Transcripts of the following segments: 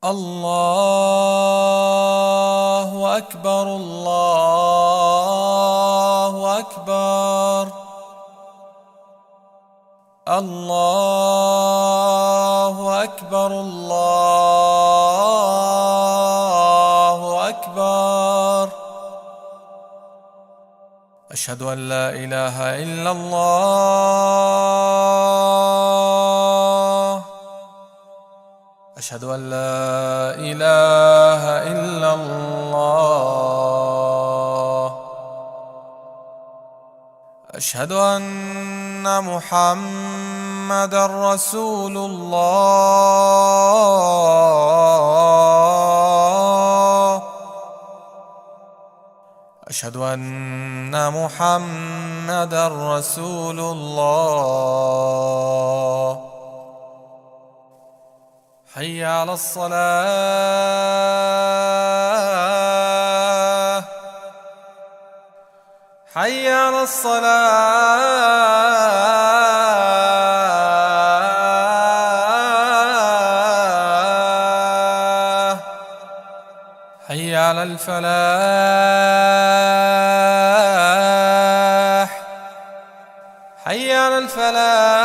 الله أكبر الله أكبر الله أكبر الله أكبر. أشهد أن لا إله إلا الله. أشهد أن لا إله إلا الله. أشهد أن محمدًا رسول الله. أشهد أن محمدًا رسول الله. حي على الصلاة. حي على الصلاة. حي على الفلاح. حي على الفلاح.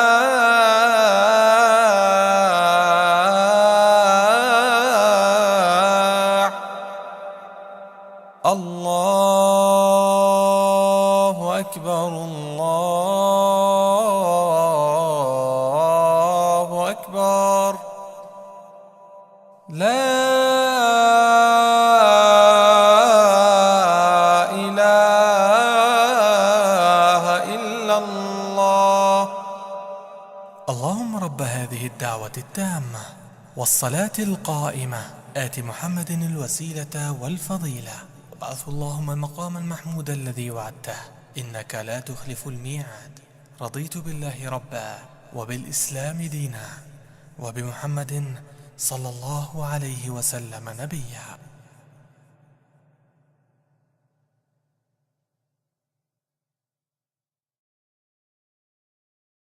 الله أكبر الله أكبر. لا إله إلا الله. اللهم رب هذه الدعوة التامة والصلاة القائمة آت محمد الوسيلة والفضيلة وابعثه اللهم المقام المحمود الذي وعدته إنك لا تخلف الميعاد. رضيت بالله ربا وبالإسلام دينا وبمحمد صلى الله عليه وسلم نبيا.